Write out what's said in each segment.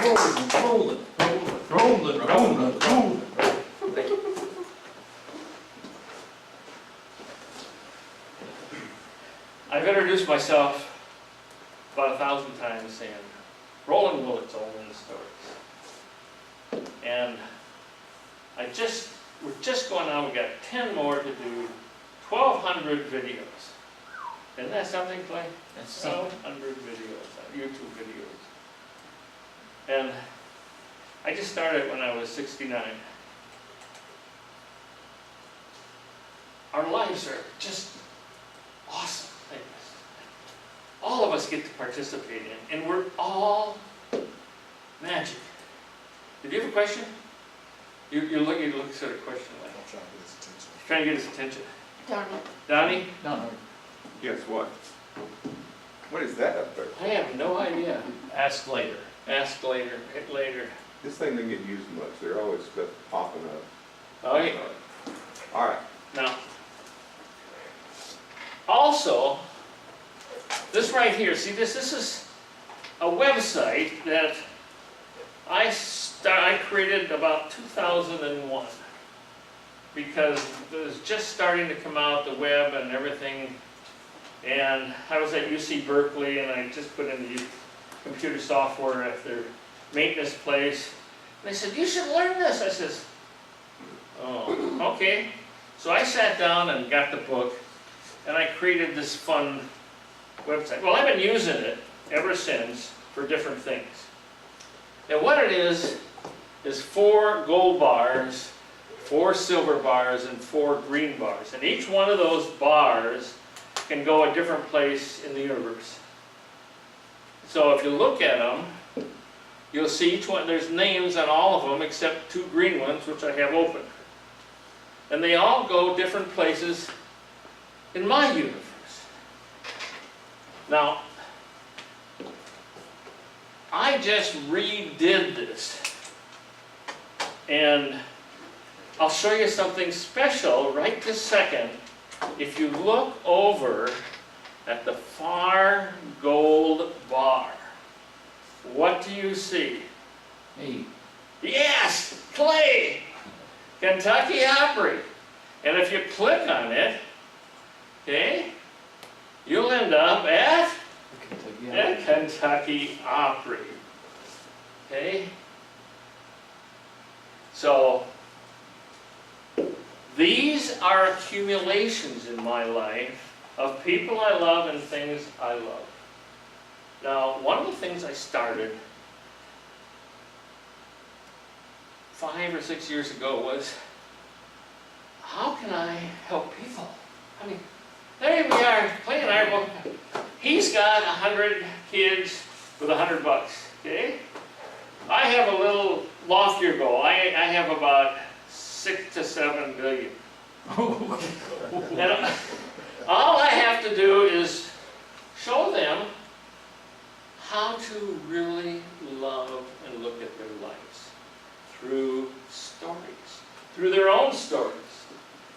Roland. I've introduced myself about 1,000 times saying, Roland Willits told me the stories. And we're just going on, we've got 10 more to do, 1,200 videos. Isn't that something, Clay? That's something. 1,200 videos, YouTube videos. And I just started when I was 69. Our lives are just awesome things. All of us get to participate in, and we're all magic. Did you have a question? You look sort of question like. Trying to get his attention. Donnie? No. Guess what? What is that up there? I have no idea. Ask later. Ask later, hit later. This thing doesn't get used much. There's always stuff popping up. Oh, yeah. All right. Now, also, this right here, see this is a website that I created about 2001 because it was just starting to come out, the web and everything, and I was at UC Berkeley and I just put in the computer software at their maintenance place, and they said, you should learn this. I says, oh, okay. So I sat down and got the book, and I created this fun website. Well, I've been using it ever since for different things. And what it is 4 gold bars, 4 silver bars, and 4 green bars. And each one of those bars can go a different place in the universe. So if you look at them, you'll see each one, there's names on all of them except 2 green ones, which I have open. And they all go different places in my universe. Now, I just redid this, and I'll show you something special right this second. If you look over at the far gold bar, what do you see? Hey. Yes, Clay, Kentucky Opry. And if you click on it, okay, you'll end up at Kentucky Opry. Okay? So, these are accumulations in my life of people I love and things I love. Now, one of the things I started 5 or 6 years ago was, how can I help people? I mean, there we are, Clay and I are both, he's got 100 kids with $100, okay? I have a little loftier goal. I have about 6 to 7 billion. And all I have to do is show them how to really love and look at their lives through stories, through their own stories.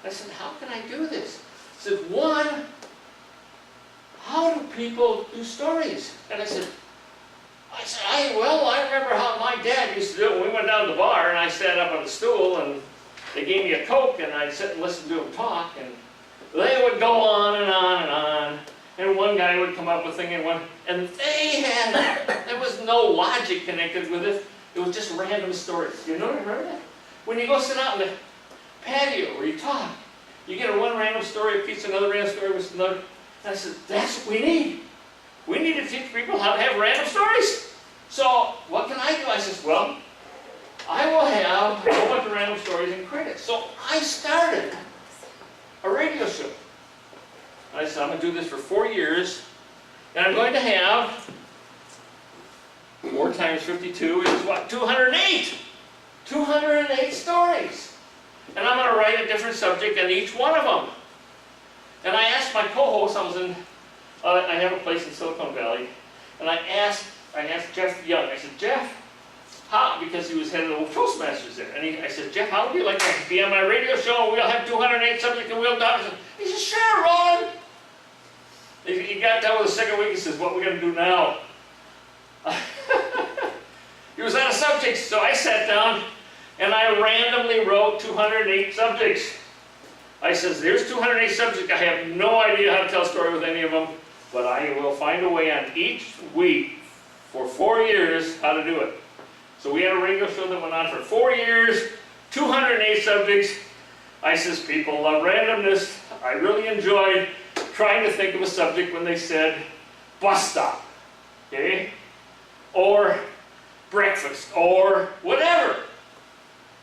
I said, how can I do this? I said, one, how do people do stories? And I said, I remember how my dad used to do it when we went down to the bar and I sat up on the stool and they gave me a Coke and I'd sit and listen to them talk, and they would go on and on and on. And one guy would come up with a thing and there was no logic connected with it. It was just random stories. You know, remember that? When you go sit out in the patio where you talk, you get one random story, a piece of another random story, with another. And I said, that's what we need. We need to teach people how to have random stories. So what can I do? I said, well, I will have a whole bunch of random stories and create it. So I started a radio show. I said, I'm going to do this for 4 years, and I'm going to have 4 times 52 is what? 208! 208 stories. And I'm going to write a different subject in each one of them. And I asked my co-host, I have a place in Silicon Valley, and I asked Jeff Young, I said, Jeff, how, because he was head of the Toastmasters there, and I said, Jeff, how would you like to be on my radio show, and we'll have 208 subjects and we'll talk? He said, sure, Roland. He got done with the second week, he says, what are we going to do now? He was out of subjects, so I sat down and I randomly wrote 208 subjects. I says, there's 208 subjects. I have no idea how to tell a story with any of them, but I will find a way on each week for 4 years how to do it. So we had a radio show that went on for 4 years, 208 subjects. I says, people love randomness. I really enjoyed trying to think of a subject when they said bus stop, okay? Or breakfast, or whatever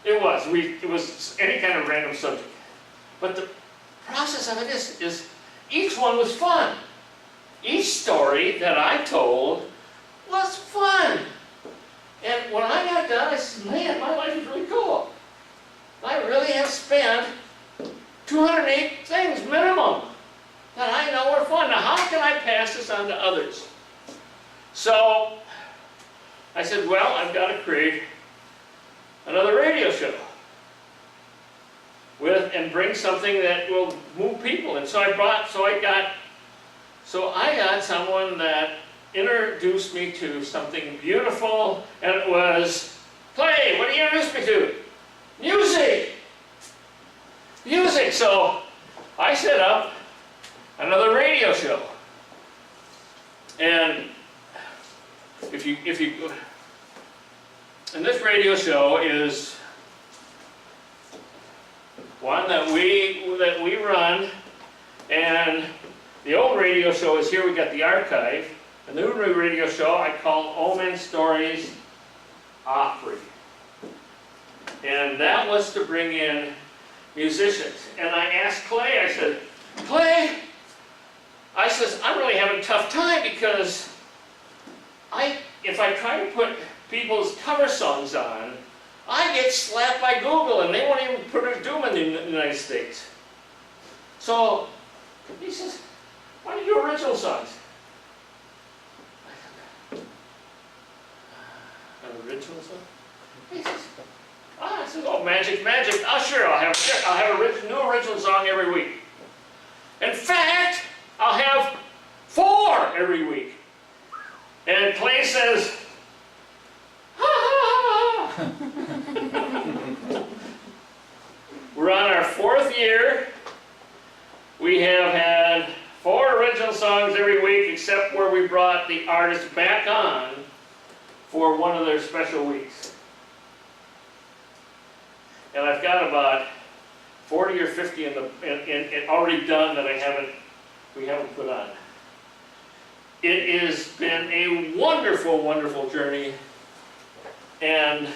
it was. It was any kind of random subject. But the process of it is each one was fun. Each story that I told was fun. And when I got done, I said, man, my life is really cool. I really have spent 208 things minimum that I know are fun. Now, how can I pass this on to others? So I said, well, I've got to create another radio show and bring something that will move people. And so I got someone that introduced me to something beautiful, and it was, Clay, what did you introduce me to? Music! Music! So I set up another radio show. And and this radio show is one that we run, and the old radio show is here. We got the archive. The new radio show I call Omen Stories Opry, and that was to bring in musicians. And I asked Clay. I said, Clay, I'm really having a tough time because if I try to put people's cover songs on, I get slapped by Google and they won't even do them in the United States. So he says, why don't you do original songs? An original song? He says, I said, oh, magic. Oh, sure, I'll have a new original song every week. In fact, I'll have 4 every week. And Clay says, ha ha ha. We're on our 4th year. We have had 4 original songs every week, except where we brought the artists back on for one of their special weeks. And I've got about 40 or 50 in already done that we haven't put on. It has been a wonderful, wonderful journey, and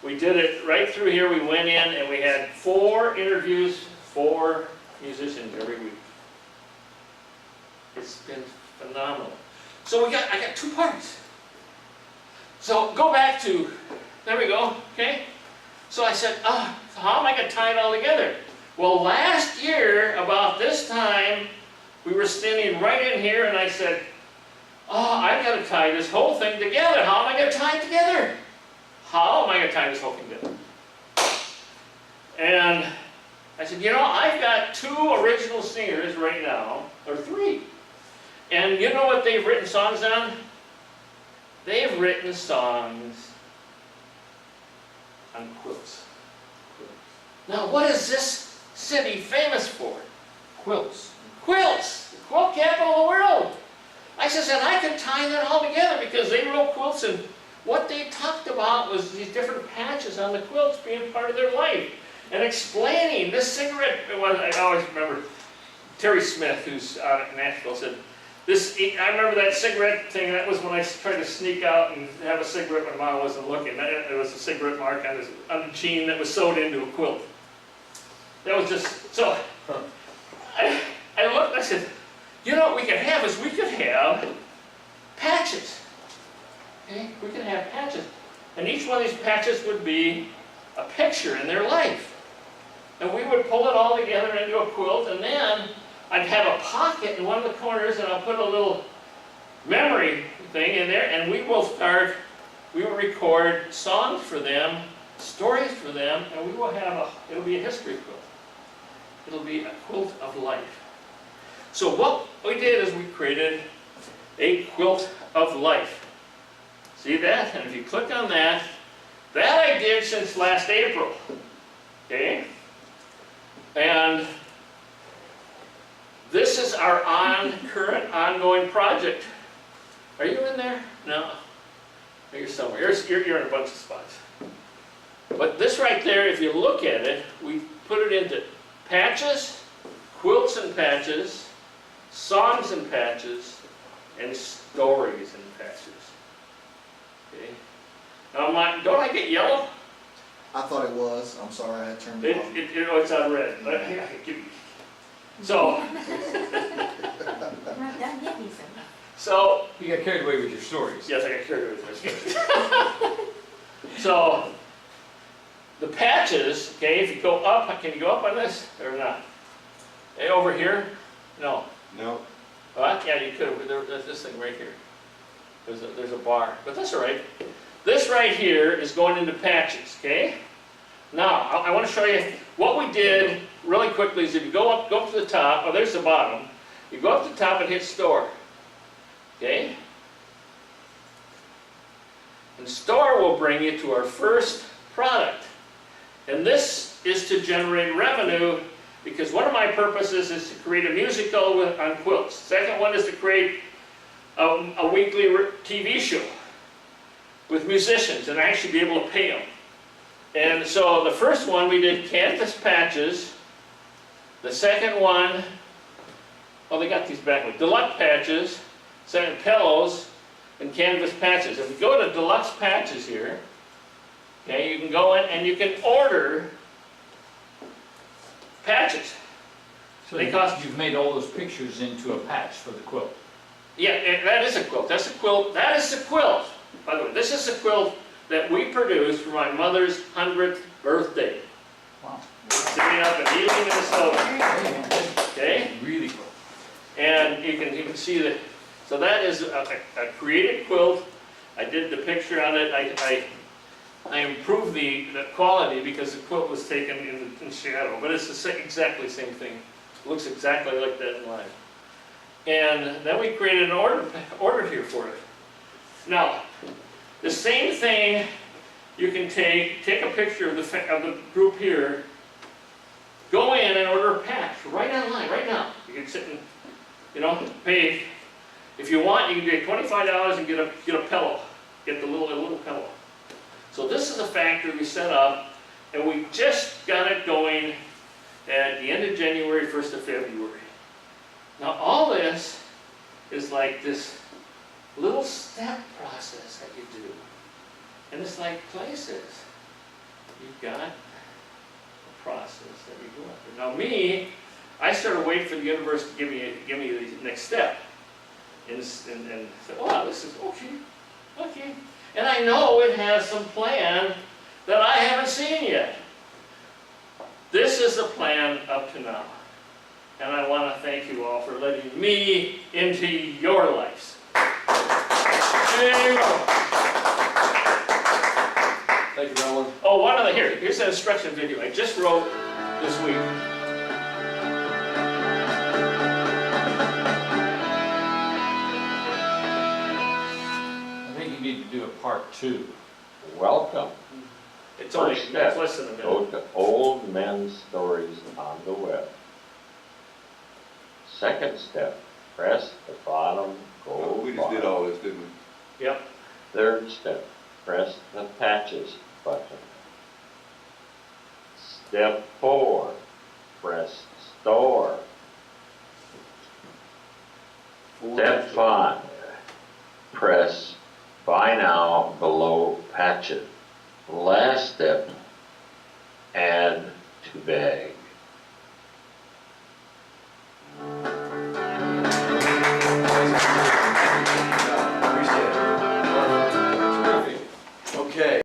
we did it right through here. We went in and we had 4 interviews, 4 musicians every week. It's been phenomenal. So I got 2 parts. So go back to, there we go, okay? So I said, how am I going to tie it all together? Well, last year, about this time, we were standing right in here and I said, I've got to tie this whole thing together. How am I going to tie it together? How am I going to tie this whole thing together? And I said, I've got 2 original singers right now, or 3. And you know what they've written songs on? They've written songs on quilts. Now, what is this city famous for? Quilts. Quilts! The quilt capital of the world! I says, and I could tie that all together because they wrote quilts, and what they talked about was these different patches on the quilts being part of their life, and explaining this cigarette. I always remember Terry Smith, who's out at Nashville, said, I remember that cigarette thing. That was when I tried to sneak out and have a cigarette when Mom wasn't looking. There was a cigarette mark on the jean that was sewed into a quilt. That was just, so I looked and I said, what we could have is we could have patches. Okay? We could have patches. And each one of these patches would be a picture in their life. And we would pull it all together into a quilt, and then I'd have a pocket in one of the corners, and I'll put a little memory thing in there, and we will record songs for them, stories for them, and we will have it'll be a history quilt. It'll be a quilt of life. So what we did is we created a quilt of life. See that? And if you click on that, that I did since last April. Okay? And this is our current ongoing project. Are you in there? No. You're somewhere. You're in a bunch of spots. But this right there, if you look at it, we put it into patches, quilts and patches, songs and patches, and stories and patches. Okay. Now, don't I get yellow? I thought it was. I'm sorry, I turned it off. It's on red. So, so, You got carried away with your stories. yes, I got carried away with this. So, the patches, okay, if you go up, can you go up on this or not? Hey, over here? No. No. What? Yeah, you could. There's this thing right here. There's a bar, but that's all right. This right here is going into patches, okay? Now, I want to show you what we did really quickly is if you go up to the top, oh, there's the bottom. You go up to the top and hit store, okay? And store will bring you to our first product. And this is to generate revenue because one of my purposes is to create a musical on quilts. Second one is to create a weekly TV show with musicians and actually be able to pay them. And so the first one we did canvas patches. The second one, oh, they got these backwards. Deluxe patches, second pillows, and canvas patches. If we go to deluxe patches here, okay, you can go in and you can order patches. So They cost- you've made all those pictures into a patch for the quilt. Yeah, and that is a quilt. That's a quilt. That is a quilt. By the way, this is a quilt that we produced for my mother's 100th birthday. Wow. Sitting up in Ely, Minnesota. Okay? Really cool. And you can see that. So that is a created quilt. I did the picture on it. I improved the quality because the quilt was taken in shadow. But it's the exactly same thing. It looks exactly like that in life. And then we created an order here for it. Now, the same thing you can take a picture of the group here, go in and order a patch right online, right now. You can sit and, pay. If you want, you can pay $25 and get a pillow, get a little pillow. So this is a factory we set up, and we just got it going at the end of January, 1st of February. Now all this is like this little step process that you do. And it's like places. You've got a process that you go after. Now me, I started waiting for the universe to give me the next step. And said, wow, this is okay. And I know it has some plan that I haven't seen yet. This is the plan up to now. And I want to thank you all for letting me into your lives. There you go. Thank you, Roland. Oh, one other, here's an instruction video I just wrote this week. I think you need to do a part 2. Welcome. It's only First step, less than a minute. go to Old Men's Stories on the web. Second step, press the bottom gold We just did bar. all this, didn't we? Yep. Third step, press the patches button. Step 4, press store. Step 5, press buy now below patches. Last step, add to bag.